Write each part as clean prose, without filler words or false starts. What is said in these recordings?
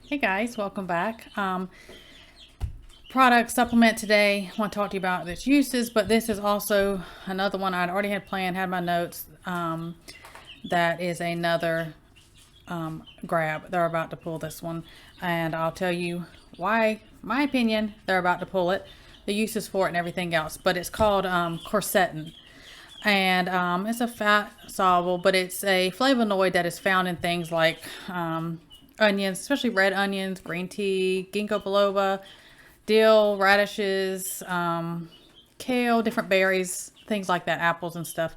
Hey guys, welcome back. Product supplement today. I want to talk to you about its uses, but this is also another one I'd already had planned, had my notes. That is another grab. They're about to pull this one, and I'll tell you why, my opinion, they're about to pull it, the uses for it, and everything else. But it's called quercetin. And it's a fat soluble, but it's a flavonoid that is found in things like onions, especially red onions, green tea, ginkgo biloba, dill, radishes, kale, different berries, things like that, apples and stuff.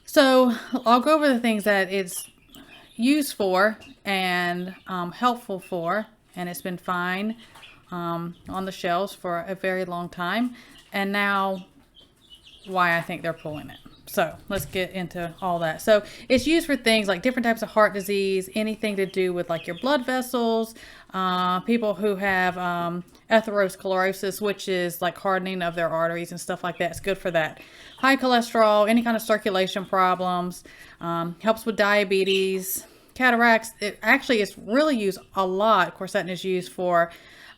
So I'll go over the things that it's used for and helpful for, and it's been fine on the shelves for a very long time. And now why I think they're pulling it. So let's get into all that. So it's used for things like different types of heart disease, anything to do with like your blood vessels, people who have atherosclerosis, which is like hardening of their arteries and stuff like that. It's good for that. High cholesterol, any kind of circulation problems, helps with diabetes, cataracts. It actually is really used a lot. Quercetin is used for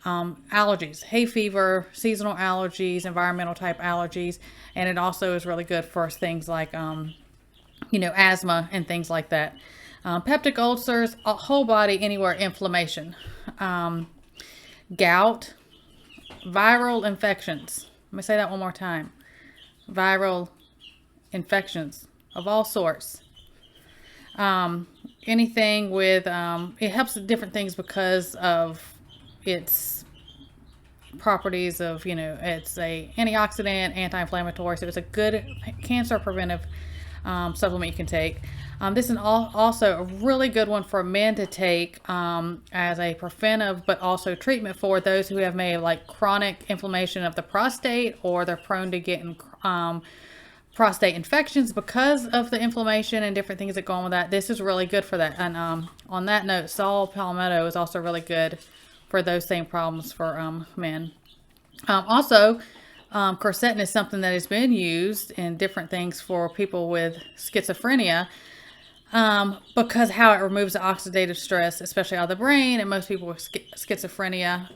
allergies, hay fever, seasonal allergies, environmental type allergies, and it also is really good for things like, asthma and things like that. Peptic ulcers, whole body, anywhere inflammation, gout, viral infections. Let me say that one more time. Viral infections of all sorts. Anything with, it helps with different things because of its properties of, it's a antioxidant, anti-inflammatory, so it's a good cancer preventive supplement you can take. This is also a really good one for men to take as a preventive, but also treatment for those who have maybe like chronic inflammation of the prostate, or they're prone to getting prostate infections because of the inflammation and different things that go on with that. This is really good for that. And on that note, saw palmetto is also really good for those same problems for men. Also, quercetin is something that has been used in different things for people with schizophrenia, because how it removes the oxidative stress, especially out of the brain. And most people with schizophrenia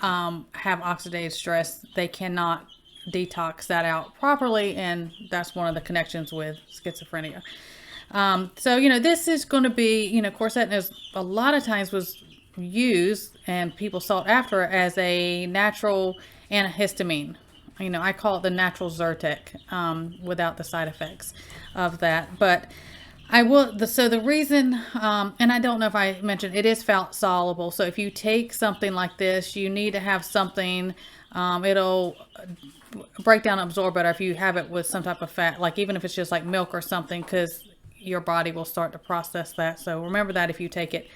have oxidative stress. They cannot detox that out properly, and that's one of the connections with schizophrenia. So, this is going to be, quercetin is a lot of times was used and people sought after as a natural antihistamine. I call it the natural Zyrtec, without the side effects of that. But I will, so the reason, and I don't know if I mentioned, it is fat soluble. So if you take something like this, you need to have something, it'll break down and absorb better if you have it with some type of fat, like even if it's just like milk or something, because your body will start to process that. So remember that if you take it.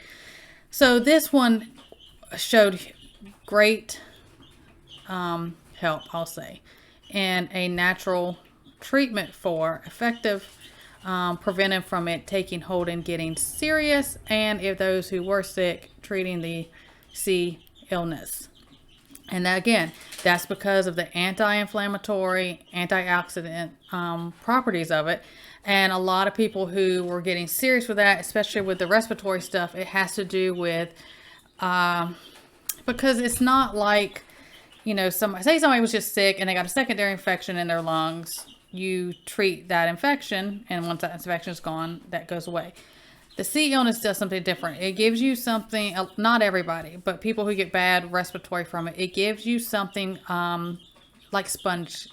So this one showed great help, I'll say, and a natural treatment for effective preventing from it taking hold and getting serious, and if those who were sick, treating the C illness. And that, again, that's because of the anti-inflammatory, antioxidant properties of it. And a lot of people who were getting serious with that, especially with the respiratory stuff, it has to do with, because it's not like, somebody was just sick and they got a secondary infection in their lungs. You treat that infection, and once that infection is gone, that goes away. The C illness does something different. It gives you something, not everybody, but people who get bad respiratory from it, it gives you something like sponge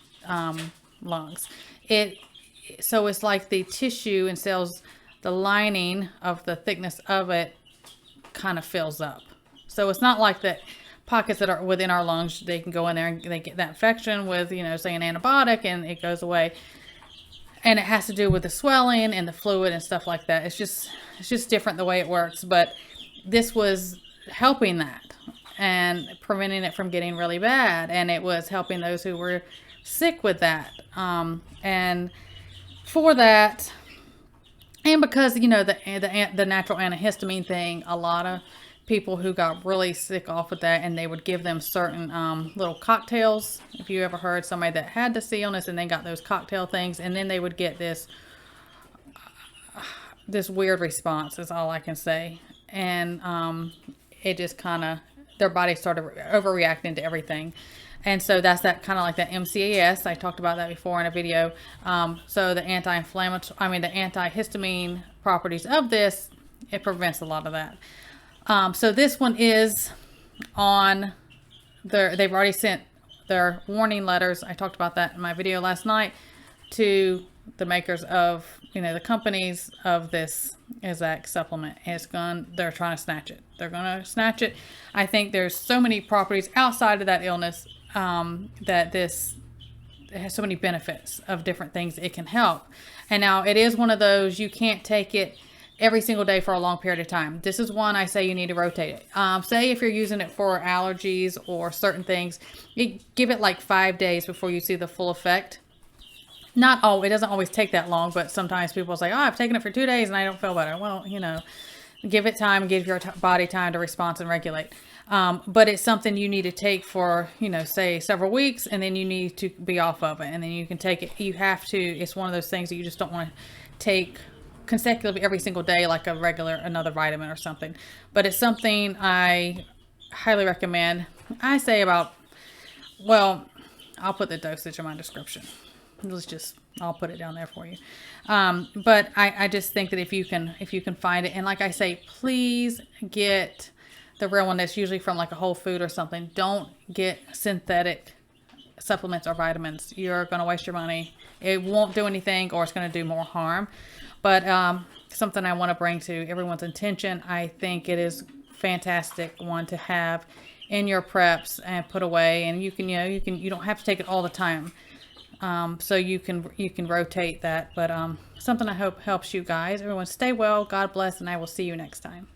lungs. So it's like the tissue and cells, the lining of the thickness of it kind of fills up. So it's not like the pockets that are within our lungs, they can go in there and they get that infection with, say an antibiotic, and it goes away. And it has to do with the swelling and the fluid and stuff like that. It's just different the way it works. But this was helping that and preventing it from getting really bad. And it was helping those who were sick with that. And for that, and because, the natural antihistamine thing, a lot of people who got really sick off with that, and they would give them certain little cocktails. If you ever heard somebody that had the C illness and they got those cocktail things, and then they would get this weird response, is all I can say. And it just kind of their body started overreacting to everything. And so that's that kind of like that MCAS. I talked about that before in a video. So the the antihistamine properties of this, it prevents a lot of that. So this one is on they've already sent their warning letters. I talked about that in my video last night to the makers of, the companies of this exact supplement. They're trying to snatch it. They're going to snatch it. I think there's so many properties outside of that illness that it has so many benefits of different things it can help. And now it is one of those, you can't take it every single day for a long period of time. This is one I say you need to rotate it. Say if you're using it for allergies or certain things, you give it like 5 days before you see the full effect. It doesn't always take that long, but sometimes people say, I've taken it for 2 days and I don't feel better. Well, give it time, give your body time to respond and regulate. But it's something you need to take for, say several weeks, and then you need to be off of it. And then you can take it. You have to, it's one of those things that you just don't want to take consecutively every single day like another vitamin or something. But it's something I highly recommend. I say I'll put the dosage in my description. I'll put it down there for you. But I just think that if you can find it, and like I say, please get the real one that's usually from like a Whole Food or something. Don't get synthetic supplements or vitamins. You're going to waste your money. It won't do anything, or it's going to do more harm. But something I want to bring to everyone's attention. I think it is fantastic one to have in your preps and put away, and you don't have to take it all the time. So you can rotate that, but something I hope helps you guys. Everyone stay well, God bless, and I will see you next time.